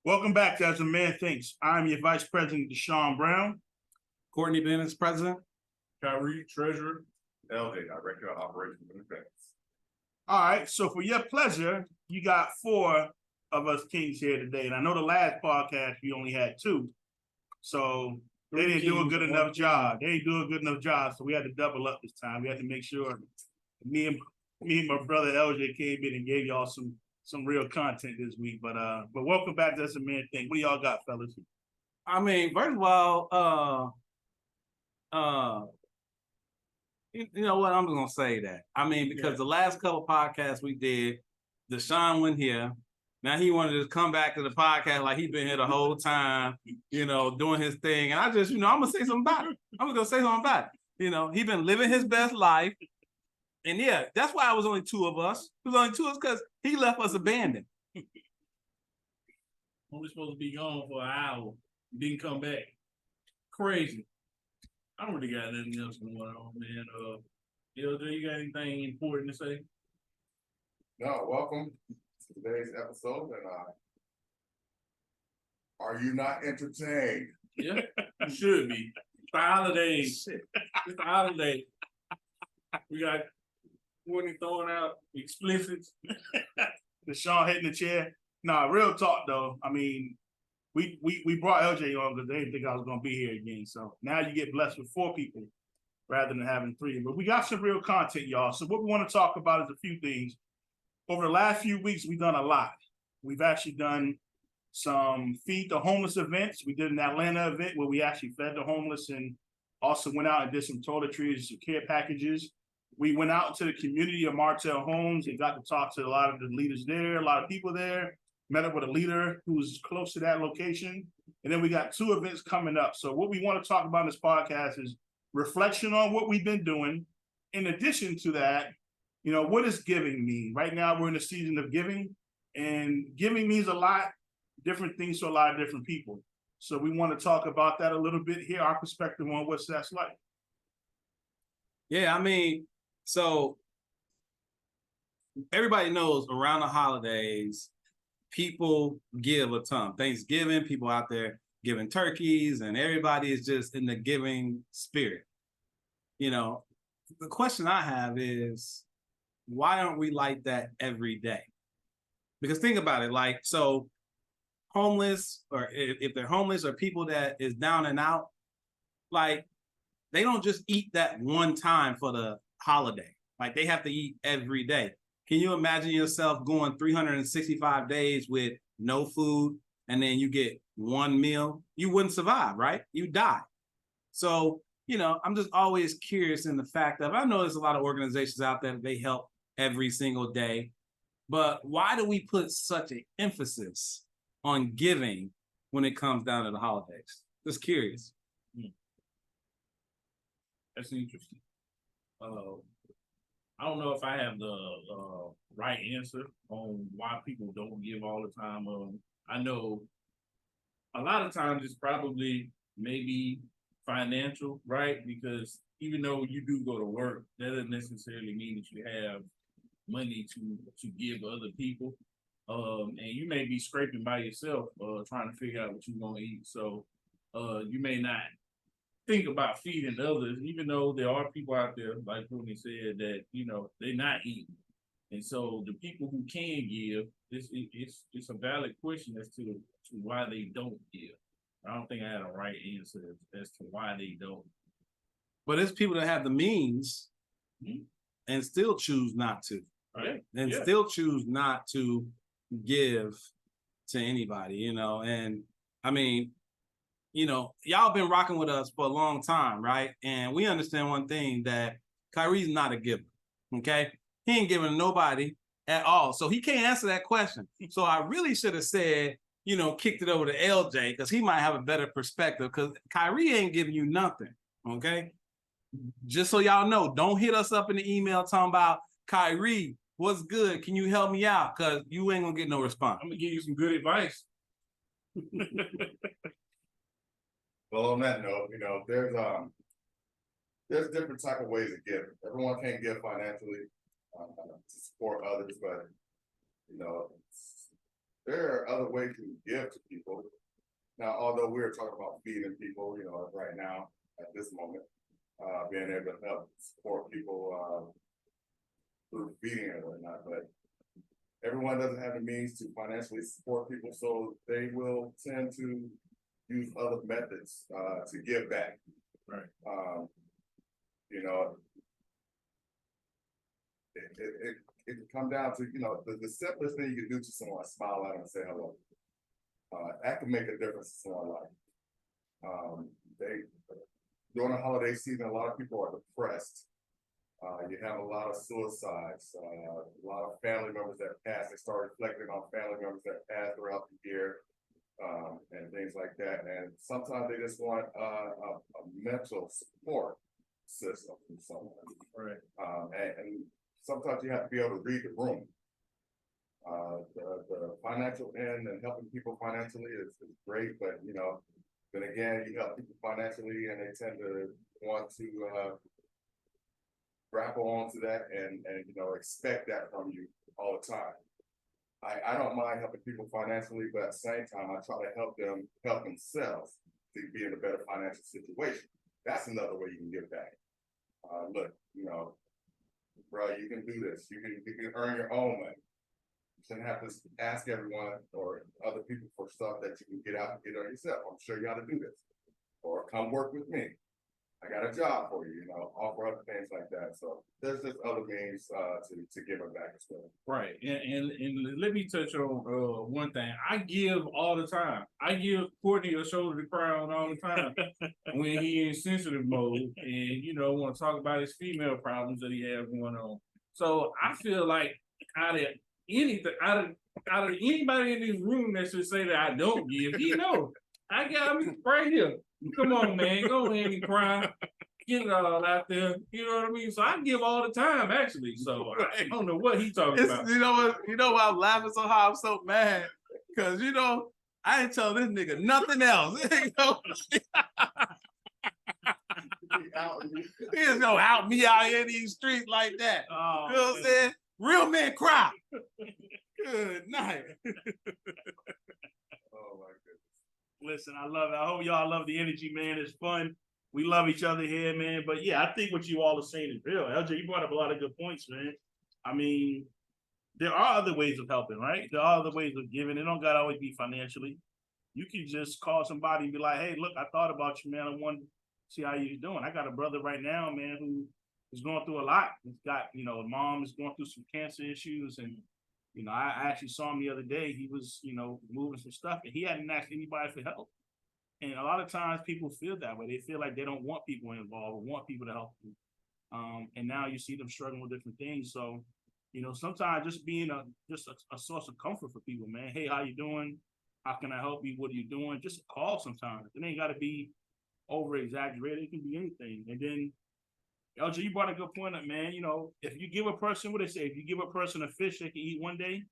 Welcome back to As a Man Thinks. I'm your Vice President, Deshaun Brown. Courtney Bennett, President. Kyrie, Treasurer. LJ, Director of Operations and Defense. All right, so for your pleasure, you got four of us kings here today. And I know the last podcast we only had two. So they didn't do a good enough job. They didn't do a good enough job. So we had to double up this time. We had to make sure me and my brother LJ came in and gave y'all some real content this week. But welcome back to As a Man Think. What do y'all got, fellas? I mean, first of all, you know what? I'm just gonna say that. I mean, because the last couple podcasts we did, Deshaun went here. Now he wanted to come back to the podcast like he's been here the whole time, doing his thing. And I just, I'm gonna say something about it. I'm just gonna say something about it. He's been living his best life. And yeah, that's why it was only two of us. It was only two of us because he left us abandoned. Only supposed to be gone for an hour. Didn't come back. Crazy. I don't really got nothing else going on, man. LJ, you got anything important to say? No, welcome to today's episode. And are you not entertained? Yeah, you should be. It's the holidays. It's the holiday. We got Courtney throwing out explicits. Deshaun hitting the chair. Nah, real talk though. I mean, we brought LJ on because they didn't think I was gonna be here again. So now you get blessed with four people rather than having three. But we got some real content, y'all. So what we want to talk about is a few things. Over the last few weeks, we've done a lot. We've actually done some Feed the Homeless events. We did an Atlanta event where we actually fed the homeless and also went out and did some toiletries, some care packages. We went out to the community of Martell Homes and got to talk to a lot of the leaders there, a lot of people there. Met up with a leader who's close to that location. And then we got two events coming up. So what we want to talk about in this podcast is reflection on what we've been doing. In addition to that, what does giving mean? Right now, we're in the season of giving, and giving means a lot different things to a lot of different people. So we want to talk about that a little bit here, our perspective on what that's like. Yeah, I mean, so everybody knows around the holidays, people give a ton. Thanksgiving, people out there giving turkeys, and everybody is just in the giving spirit. The question I have is, why aren't we like that every day? Because think about it, so homeless, or if they're homeless or people that is down and out, they don't just eat that one time for the holiday. They have to eat every day. Can you imagine yourself going 365 days with no food and then you get one meal? You wouldn't survive, right? You die. So, I'm just always curious in the fact that I know there's a lot of organizations out there that they help every single day, but why do we put such an emphasis on giving when it comes down to the holidays? Just curious. That's interesting. I don't know if I have the right answer on why people don't give all the time. I know a lot of times it's probably maybe financial, right? Because even though you do go to work, that doesn't necessarily mean that you have money to give other people. And you may be scraping by yourself, trying to figure out what you're gonna eat. So you may not think about feeding others, even though there are people out there, like Courtney said, that they're not eating. And so the people who can give, it's a valid question as to why they don't give. I don't think I had a right answer as to why they don't. But it's people that have the means and still choose not to. Right. And still choose not to give to anybody, and I mean, y'all been rocking with us for a long time, right? And we understand one thing, that Kyrie's not a giver, okay? He ain't giving nobody at all. So he can't answer that question. So I really should have said, kicked it over to LJ, because he might have a better perspective, because Kyrie ain't giving you nothing, okay? Just so y'all know, don't hit us up in the email talking about, Kyrie, what's good? Can you help me out? Because you ain't gonna get no response. I'm gonna give you some good advice. Well, on that note, there's different type of ways of giving. Everyone can't give financially to support others, but there are other ways to give to people. Now, although we're talking about feeding people, right now, at this moment, being able to help support people, through feeding and whatnot, but everyone doesn't have the means to financially support people, so they will tend to use other methods, to give back. Right. You know, it can come down to, the simplest thing you can do to someone, smile at them and say hello. That can make a difference in someone's life. During the holiday season, a lot of people are depressed. You have a lot of suicides, a lot of family members that pass. They start reflecting on family members that pass throughout the year, and things like that. And sometimes they just want a mental support system from someone. Right. And sometimes you have to be able to read the room. The financial end and helping people financially is great, but then again, you help people financially and they tend to want to grapple onto that and expect that from you all the time. I don't mind helping people financially, but at the same time, I try to help them help themselves to be in a better financial situation. That's another way you can give back. Look, bro, you can do this. You can earn your own money. You shouldn't have to ask everyone or other people for stuff that you can get out and get on yourself. I'm sure you how to do this. Or come work with me. I got a job for you, offer other things like that. So there's just other means to give it back as well. Right. And let me touch on one thing. I give all the time. I give Courtney a shoulder to cry on all the time when he in sensitive mode and want to talk about his female problems that he has going on. So I feel like out of anybody in this room that should say that I don't give, I got me right here. Come on, man, go ahead and cry. Get it all out there. You know what I mean? So I give all the time, actually. So I don't know what he talking about. You know why I'm laughing so hard? I'm so mad. Cause I ain't tell this nigga nothing else. He just gonna out me out here in these streets like that. Oh, You know what I'm saying? Real men cry. Good night. Oh my goodness. listen, I love it. I hope y'all love the energy, man. It's fun. We love each other here, man. But yeah, I think what you all are saying is real. LJ, you brought up a lot of good points, man. I mean, there are other ways of helping, right? There are other ways of giving. It don't gotta always be financially. You can just call somebody and be like, hey, look, I thought about you, man. I want to see how you're doing. I got a brother right now, man, who is going through a lot. He's got, mom is going through some cancer issues. And, I actually saw him the other day. He was, moving some stuff and he hadn't asked anybody for help. And a lot of times people feel that way. They feel like they don't want people involved or want people to help them. And now you see them struggling with different things. So, sometimes just being a source of comfort for people, man. Hey, how you doing? How can I help you? What are you doing? Just call sometimes. It ain't got to be over exaggerated. It can be anything. And then, LJ, you brought a good point up, man. If you give a person, what they say, if you give a person a fish, they can eat one day.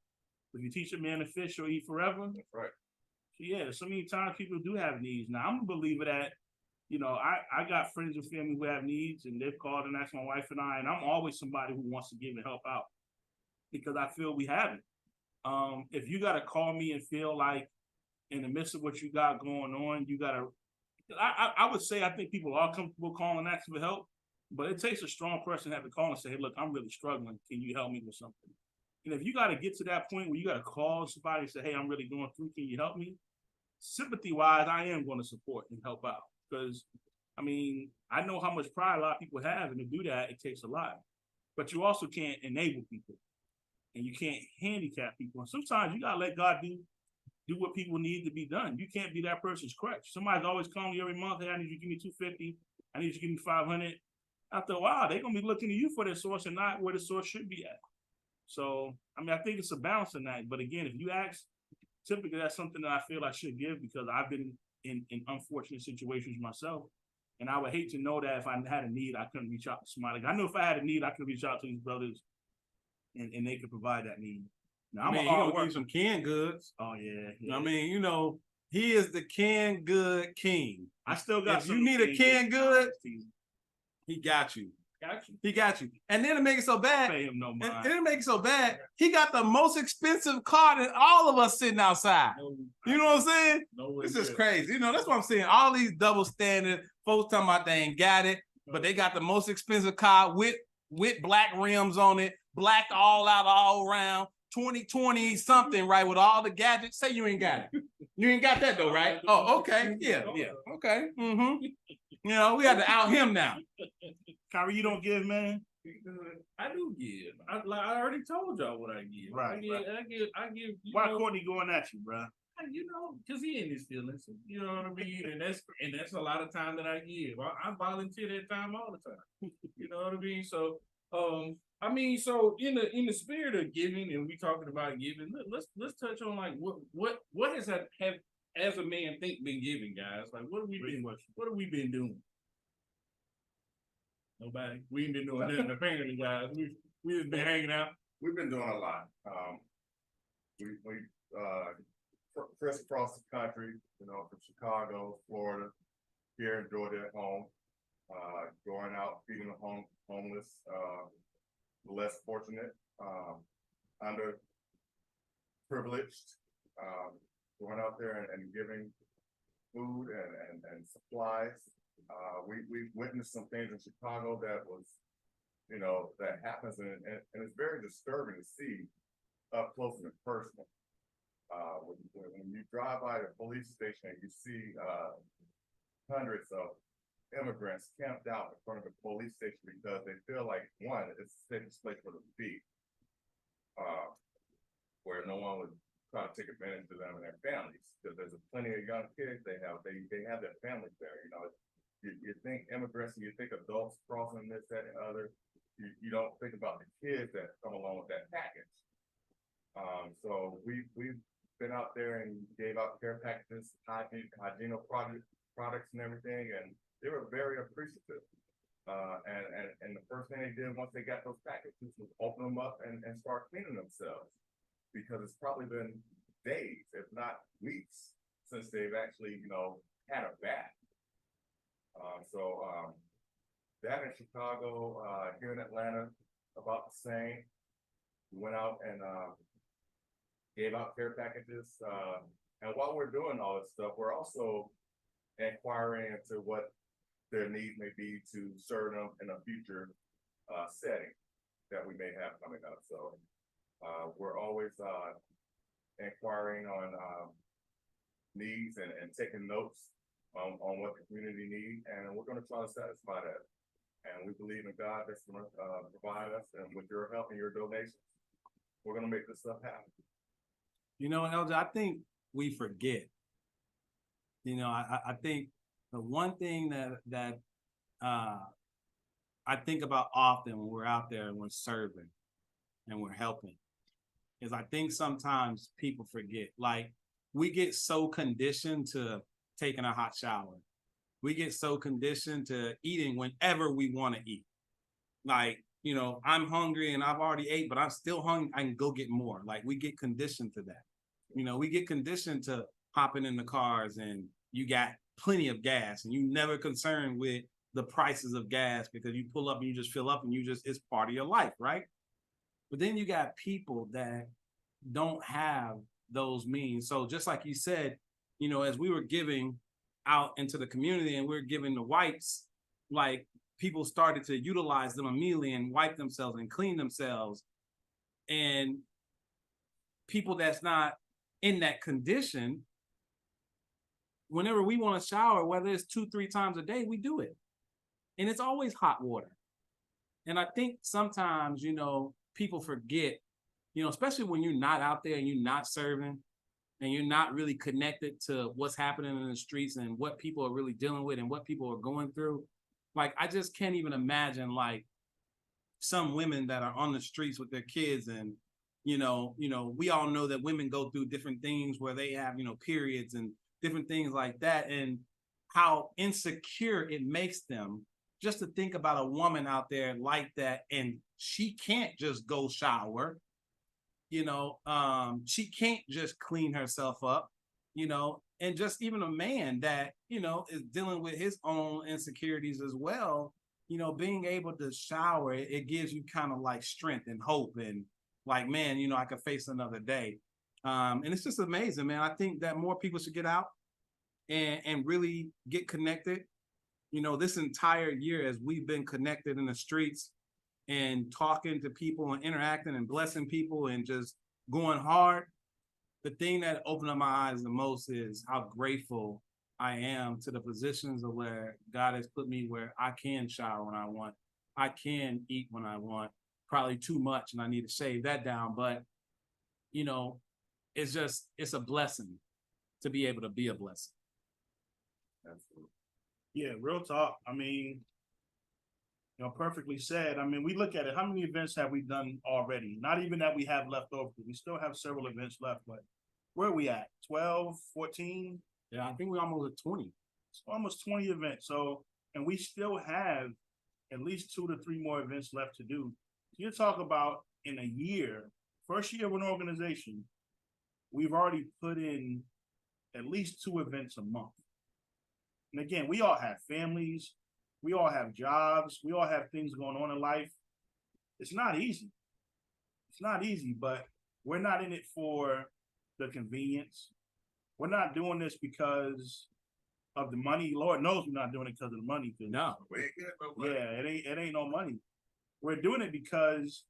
If you teach a man to fish, he'll eat forever. That's right. So yeah, so many times people do have needs. Now, I'm a believer that, I got friends and family who have needs and they've called and asked my wife and I, and I'm always somebody who wants to give and help out because I feel we have it. If you got to call me and feel like in the midst of what you got going on, you got to, I would say, I think people are comfortable calling and asking for help, but it takes a strong person to have to call and say, hey, look, I'm really struggling. Can you help me with something? And if you got to get to that point where you got to call somebody and say, hey, I'm really going through, can you help me? Sympathy wise, I am going to support and help out because, I know how much pride a lot of people have, and to do that, it takes a lot. But you also can't enable people and you can't handicap people. And sometimes you got to let God do what people need to be done. You can't be that person's crutch. Somebody's always calling you every month, hey, I need you to give me $250. I need you to give me $500. After a while, they're going to be looking to you for their source and not where the source should be at. So, I think it's a balance in that. But again, if you ask, typically that's something that I feel I should give because I've been in unfortunate situations myself. And I would hate to know that if I had a need, I couldn't reach out to somebody. I know if I had a need, I could reach out to these brothers and they could provide that need. Now, I'm a hard worker. Some canned goods. Oh, yeah. He is the canned good king. I still got if you need a canned good, he got you. Got you. He got you. And then to make it so bad, Pay him no and mind. to make it so bad, he got the most expensive car than all of us sitting outside. No, You know what I'm saying? no way This is near. crazy. You know, that's what I'm saying. All these double standard folks talking about they ain't got it, but they got the most expensive car with black rims on it, black all out, all around, 2020 something, right? With all the gadgets. Say you ain't got it. You ain't got that though, right? Oh, okay. Yeah. Okay. Mm-hmm. You know, we had to out him now. Kyrie, you don't give, man. I do give. I already told y'all what I give. Right, I give. You Why know, Courtney going at you, bro? you know, because he in his feelings. You know what I mean? And that's a lot of time that I give. I volunteer that time all the time. You know what I mean? So I mean, so in the spirit of giving, and we talking about giving, let's touch on like what has have as a man think been giving, guys? Like what have we been doing? Nobody. We ain't been doing nothing apparently, guys. We just been hanging out. We've been doing a lot. We crisscross the country, you know, from Chicago, Florida, here in Georgia at home, going out, feeding the homeless, the less fortunate, underprivileged, going out there and giving food and supplies. We witnessed some things in Chicago that was, you know, that happens and it's very disturbing to see up close and personal. When you drive by the police station and you see hundreds of immigrants camped out in front of the police station because they feel like one, it's the safest place for them to be, where no one would try to take advantage of them and their families. Because there's plenty of young kids they have their families there. You know, you think immigrants and you think adults crossing this, that, and other. You don't think about the kids that come along with that package. So we've been out there and gave out care packages, hygiene products and everything, and they were very appreciative. And the first thing they did once they got those packages was open them up and start cleaning themselves, because it's probably been days, if not weeks, since they've actually, you know, had a bath. That in Chicago, here in Atlanta, about the same. We went out and gave out care packages. And while we're doing all this stuff, we're also inquiring into what their needs may be to serve them in a future setting that we may have coming up. So we're always inquiring on needs and taking notes on what the community needs, and we're going to try to satisfy that. And we believe in God that's going to provide us, and with your help and your donations, we're going to make this stuff happen. You know, LJ, I think we forget. You know, I think the one thing that I think about often when we're out there and we're serving and we're helping is I think sometimes people forget. Like, we get so conditioned to taking a hot shower. We get so conditioned to eating whenever we want to eat. Like, you know, I'm hungry and I've already ate, but I'm still hungry. I can go get more. Like, we get conditioned to that. You know, we get conditioned to hopping in the cars and you got plenty of gas and you never concerned with the prices of gas because you pull up and you just fill up and it's part of your life, right? But then you got people that don't have those means. So just like you said, you know, as we were giving out into the community and we're giving the wipes, like, people started to utilize them immediately and wipe themselves and clean themselves. And people that's not in that condition, whenever we want to shower, whether it's 2-3 times a day, we do it. And it's always hot water. And I think sometimes, you know, people forget, you know, especially when you're not out there and you're not serving and you're not really connected to what's happening in the streets and what people are really dealing with and what people are going through. Like, I just can't even imagine, like, some women that are on the streets with their kids and, you know, we all know that women go through different things where they have, you know, periods and different things like that, and how insecure it makes them just to think about a woman out there like that, and she can't just go shower, you know, she can't just clean herself up, you know, and just even a man that, you know, is dealing with his own insecurities as well. you know, being able to shower, it gives you kind of like strength and hope and like, man, you know, I could face another day. And it's just amazing, man. I think that more people should get out and really get connected. You know, this entire year as we've been connected in the streets and talking to people and interacting and blessing people and just going hard, the thing that opened up my eyes the most is how grateful I am to the positions of where God has put me, where I can shower when I want, I can eat when I want, probably too much and I need to shave that down. But, you know, it's a blessing to be able to be a blessing. Absolutely. Yeah, real talk. I mean, you know, perfectly said. I mean, we look at it. How many events have we done already? Not even that we have left over. We still have several events left, but where are we at? 12, 14? Yeah, I think we're almost at 20. It's almost 20 events. So, and we still have at least 2 to 3 more events left to do. You talk about in a year, first year of an organization, we've already put in at least 2 events a month. And again, we all have families, we all have jobs, we all have things going on in life. It's not easy. It's not easy, but we're not in it for the convenience. We're not doing this because of the money. Lord knows we're not doing it because of the money. No. We ain't getting no money. Yeah, it ain't no money. We're doing it because,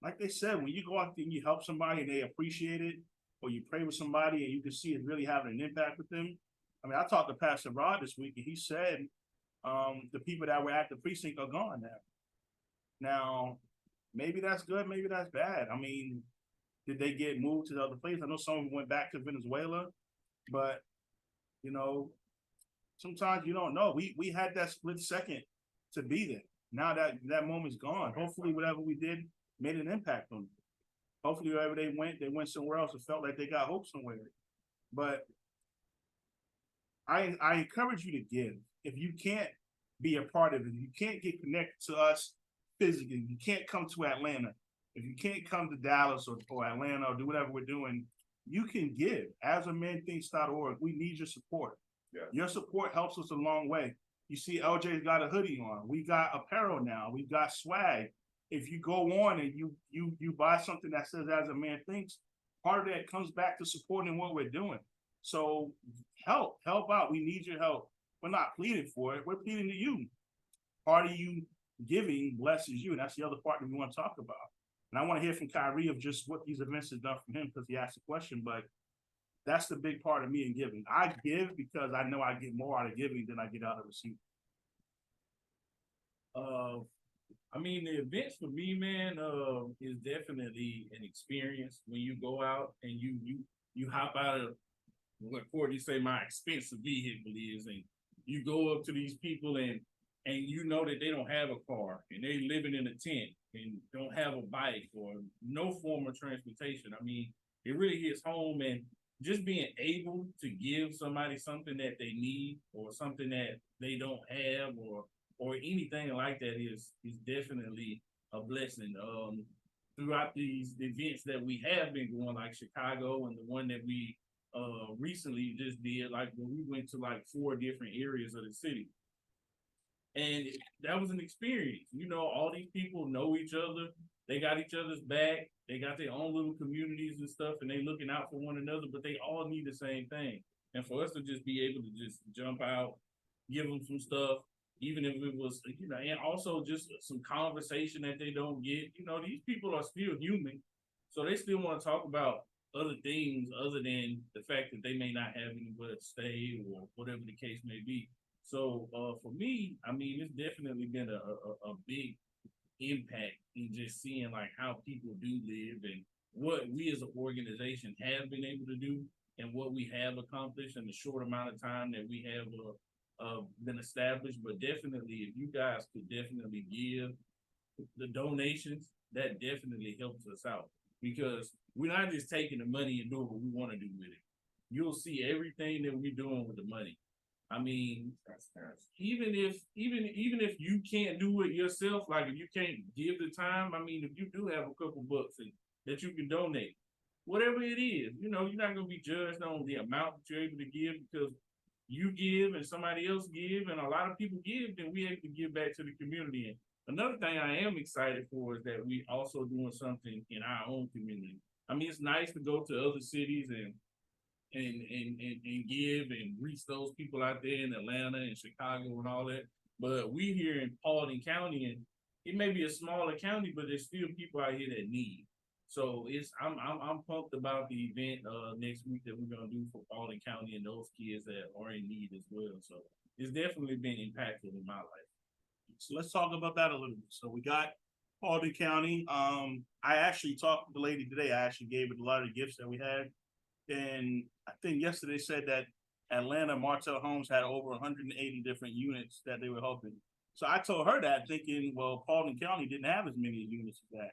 like they said, when you go out there and you help somebody and they appreciate it, or you pray with somebody and you can see it really having an impact with them. I mean, I talked to Pastor Rod this week and he said the people that were at the precinct are gone now. Now, maybe that's good, maybe that's bad. I mean, did they get moved to the other place? I know some of them went back to Venezuela, but you know, sometimes you don't know. We had that split second to be there. Now that moment's gone. Hopefully, whatever we did made an impact on them. Hopefully, wherever they went somewhere else and felt like they got hope somewhere. But I encourage you to give. If you can't be a part of it, you can't get connected to us physically, you can't come to Atlanta, if you can't come to Dallas or Atlanta or do whatever we're doing, you can give. AsAManThinks.org. We need your support. Yeah. Your support helps us a long way. You see, LJ's got a hoodie on. We got apparel now. We've got swag. If you go on and you buy something that says "As a Man Thinks," part of that comes back to supporting what we're doing. So help out. We need your help. We're not pleading for it. We're pleading to you. Part of you giving blesses you, and that's the other part that we want to talk about. And I want to hear from Kyrie of just what these events have done for him because he asked the question. But that's the big part of me in giving. I give because I know I get more out of giving than I get out of receiving. I mean, the events for me, man, is definitely an experience when you go out and you hop out of what Courtney say my expensive vehicle is, and you go up to these people and you know that they don't have a car and they living in a tent and don't have a bike or no form of transportation. I mean, it really hits home, and just being able to give somebody something that they need or something that they don't have or anything like that is definitely a blessing. Throughout these events that we have been going, like Chicago and the one that we recently just did, like when we went to like 4 different areas of the city. And that was an experience. You know, all these people know each other. They got each other's back. They got their own little communities and stuff, and they looking out for one another, but they all need the same thing. And for us to just be able to just jump out, give them some stuff, even if it was, you know, and also just some conversation that they don't get. You know, these people are still human, so they still want to talk about other things other than the fact that they may not have anywhere to stay or whatever the case may be. So for me, I mean, it's definitely been a big impact in just seeing like how people do live and what we as an organization have been able to do and what we have accomplished in the short amount of time that we have been established. But definitely, if you guys could definitely give the donations, that definitely helps us out, because we're not just taking the money and doing what we want to do with it. You'll see everything that we're doing with the money. I mean, even if you can't do it yourself, like if you can't give the time, I mean, if you do have a couple bucks that you can donate, whatever it is, you know, you're not going to be judged on the amount that you're able to give, because you give and somebody else give and a lot of people give, then we have to give back to the community. And another thing I am excited for is that we also doing something in our own community. I mean, it's nice to go to other cities and give and reach those people out there in Atlanta and Chicago and all that. But we here in Paulding County, and it may be a smaller county, but there's still people out here that need. So I'm pumped about the event next week that we're gonna do for Paulding County and those kids that are in need as well. So it's definitely been impactful in my life. So let's talk about that a little bit. So we got Paulding County. I actually talked to the lady today. I actually gave her a lot of the gifts that we had. And I think yesterday said that Atlanta Martell Homes had over 180 different units that they were helping. So I told her that thinking, well, Paulding County didn't have as many units as that.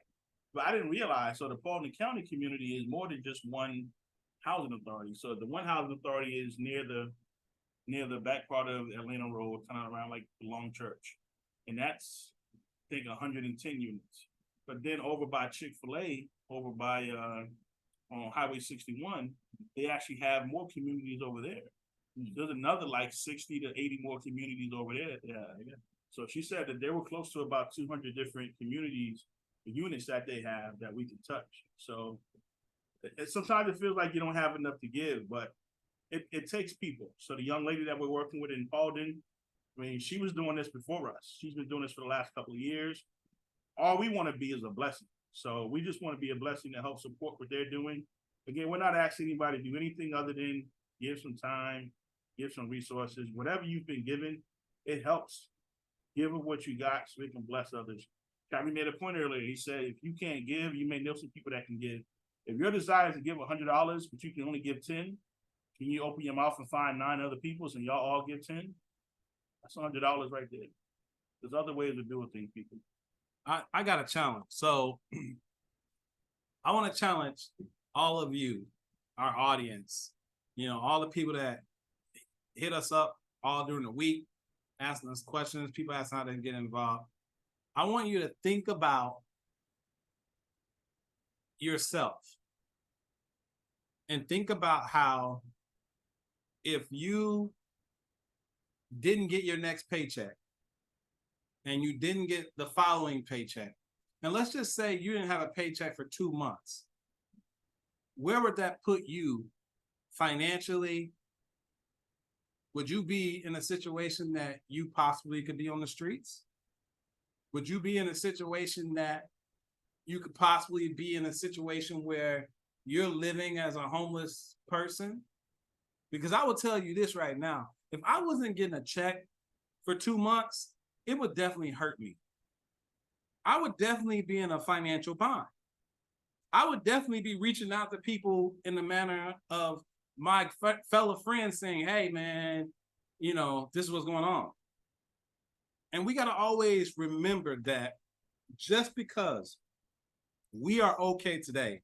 But I didn't realize, so the Paulding County community is more than just one housing authority. So the one housing authority is near the back part of Atlanta Road, kind of around like the Long Church. And that's, I think, 110 units. But then over by Chick-fil-A, over by on Highway 61, they actually have more communities over there. There's another like 60 to 80 more communities over there. Yeah. So she said that they were close to about 200 different communities, units that they have that we can touch. So sometimes it feels like you don't have enough to give, but it takes people. So the young lady that we're working with in Paulding, I mean, she was doing this before us. She's been doing this for the last couple of years. All we want to be is a blessing. So we just want to be a blessing to help support what they're doing. Again, we're not asking anybody to do anything other than give some time, give some resources. Whatever you've been given, it helps. Give them what you got so it can bless others. Kyrie made a point earlier. He said, if you can't give, you may know some people that can give. If your desire is to give $100, but you can only give 10, can you open your mouth and find 9 other people and y'all all give 10? That's $100 right there. There's other ways of doing things, people. I got a challenge. So I want to challenge all of you, our audience, all the people that hit us up all during the week, asking us questions, people asking how to get involved. I want you to think about yourself and think about how if you didn't get your next paycheck and you didn't get the following paycheck, and let's just say you didn't have a paycheck for 2 months, where would that put you financially? Would you be in a situation that you possibly could be on the streets? Would you be in a situation that you could possibly be in a situation where you're living as a homeless person? Because I will tell you this right now, if I wasn't getting a check for 2 months, it would definitely hurt me. I would definitely be in a financial bind. I would definitely be reaching out to people in the manner of my fellow friends saying, hey, man, this is what's going on. And we got to always remember that just because we are okay today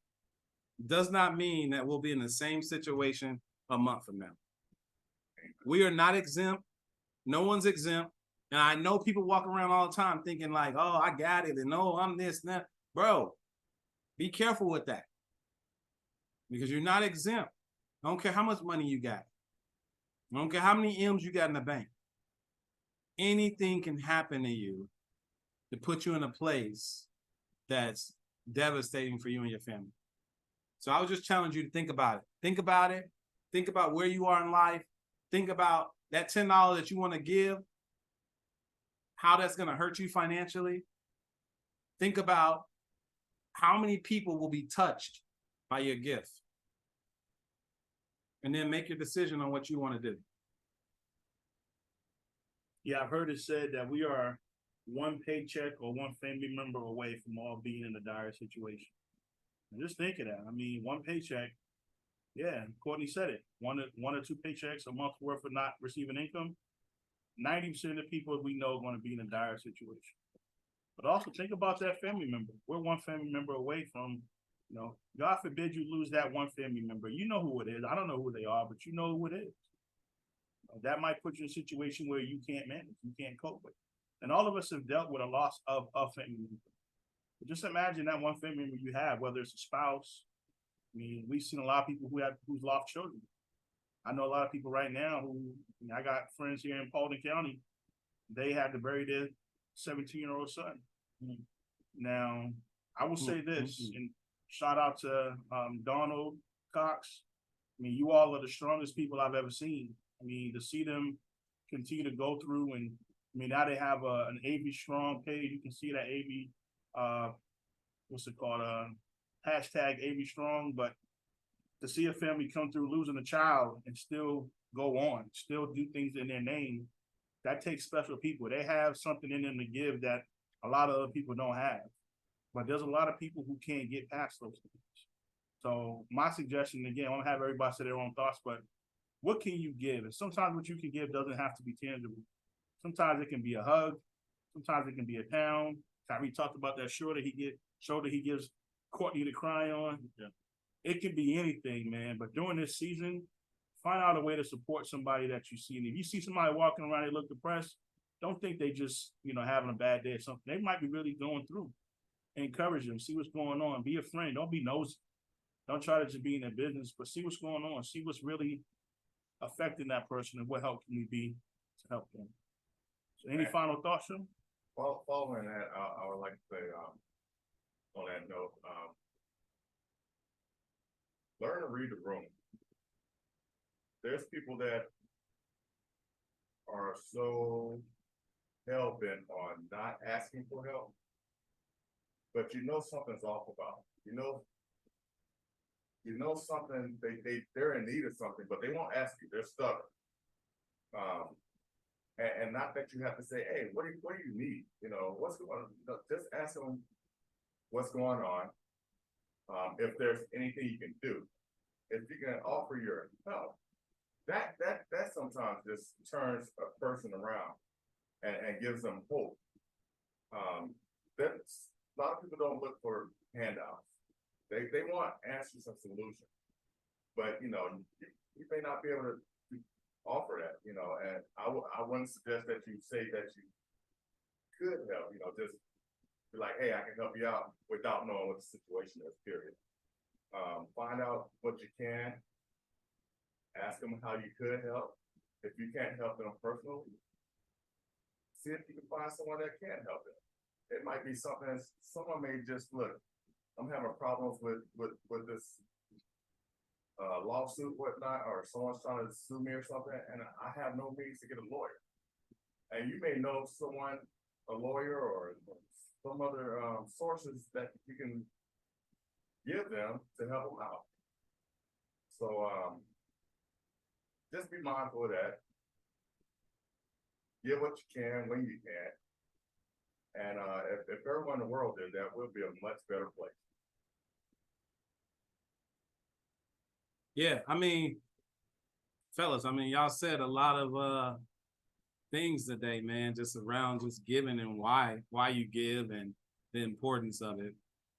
does not mean that we'll be in the same situation a month from now. We are not exempt. No one's exempt. And I know people walk around all the time thinking like, oh, I got it. And no, I'm this and that. Bro, be careful with that. Because you're not exempt. I don't care how much money you got. I don't care how many M's you got in the bank. Anything can happen to you to put you in a place that's devastating for you and your family. So I would just challenge you to think about it. Think about it. Think about where you are in life. Think about that $10 that you want to give, how that's going to hurt you financially. Think about how many people will be touched by your gift. And then make your decision on what you want to do. Yeah, I've heard it said that we are one paycheck or one family member away from all being in a dire situation. And just think of that. I mean, one paycheck. Yeah, Courtney said it. One or two paychecks a month worth of not receiving income. 90% of the people we know are going to be in a dire situation. But also think about that family member. We're one family member away from, God forbid you lose that one family member. You know who it is. I don't know who they are, but you know who it is. That might put you in a situation where you can't manage, you can't cope with. And all of us have dealt with a loss of a family member. But just imagine that one family member you have, whether it's a spouse. I mean, we've seen a lot of people who's lost children. I know a lot of people right now who, I got friends here in Paulding County, they had to bury their 17-year-old son. Now, I will say this, and shout out to Donald Cox. I mean, you all are the strongest people I've ever seen. I mean, to see them continue to go through, and I mean, now they have an AV Strong page. You can see that AV, what's it called? Hashtag AV Strong. But to see a family come through losing a child and still go on, still do things in their name, that takes special people. They have something in them to give that a lot of other people don't have. But there's a lot of people who can't get past those things. So my suggestion, again, I don't have everybody say their own thoughts, but what can you give? And sometimes what you can give doesn't have to be tangible. Sometimes it can be a hug. Sometimes it can be a pound. Tyree talked about that shoulder he gives Courtney to cry on. Yeah. It can be anything, man. But during this season, find out a way to support somebody that you see. And if you see somebody walking around, they look depressed, don't think they just, having a bad day or something. They might be really going through. Encourage them, see what's going on. Be a friend. Don't be nosy. Don't try to just be in their business, but see what's going on. See what's really affecting that person and what help can we be to help them. So any final thoughts, Sean? Well, following that, I would like to say, on that note, learn to read the room. There's people that are so hell-bent on not asking for help, but something's off about it. Something, they're in need of something, but they won't ask you. They're stubborn. And not that you have to say, hey, what do you need? What's going on? Just ask them what's going on. If there's anything you can do, if you can offer your help, that sometimes just turns a person around and gives them hope. That's a lot of people don't look for handouts. They want answers and solutions, but you may not be able to offer that, and I wouldn't suggest that you say that you could help, just be like, hey, I can help you out without knowing what the situation is, period. Find out what you can, ask them how you could help. If you can't help them personally, see if you can find someone that can help them. It might be something, someone may just look, I'm having problems with this lawsuit, whatnot, or someone's trying to sue me or something, and I have no means to get a lawyer. And you may know someone, a lawyer, or some other sources that you can give them to help them out. So just be mindful of that. Give what you can when you can. And if everyone in the world did that, we'll be a much better place. Yeah, fellas, y'all said a lot of things today, man, just around just giving and why you give and the importance of it.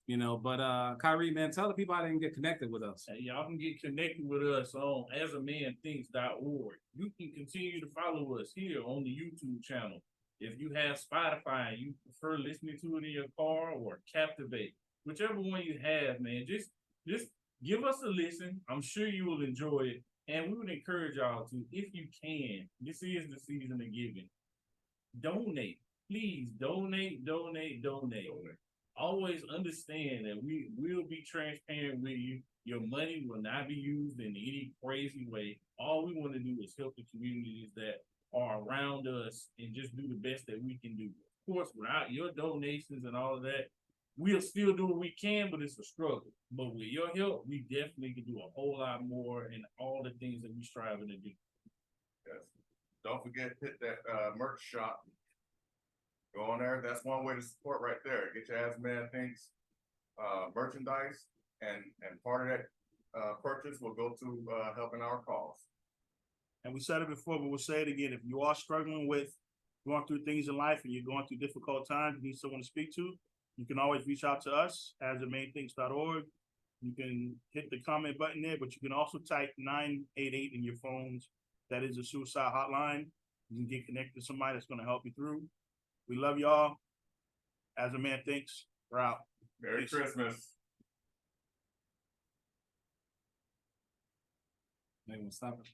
But Kyrie, man, tell the people how they can get connected with us. Hey, y'all can get connected with us on asamanthinks.org. You can continue to follow us here on the YouTube channel. If you have Spotify and you prefer listening to it in your car, or Captivate, whichever one you have, man, just give us a listen. I'm sure you will enjoy it. And we would encourage y'all to, if you can, this is the season of giving. Donate. Please donate. Always understand that we will be transparent with you. Your money will not be used in any crazy way. All we want to do is help the communities that are around us and just do the best that we can do. Of course, without your donations and all of that, we'll still do what we can, but it's a struggle. But with your help, we definitely can do a whole lot more in all the things that we're striving to do. Yes. Don't forget, hit that merch shop. Go on there. That's one way to support right there. Get your As a Man Thinks merchandise, and part of that purchase will go to helping our cause. And we said it before, but we'll say it again. If you are struggling with going through things in life and you're going through difficult times, you need someone to speak to, you can always reach out to us, asamanthinks.org. You can hit the comment button there, but you can also type 988 in your phones. That is a suicide hotline. You can get connected to somebody that's going to help you through. We love y'all. As a Man Thinks, we're out. Merry Christmas. They won't stop it.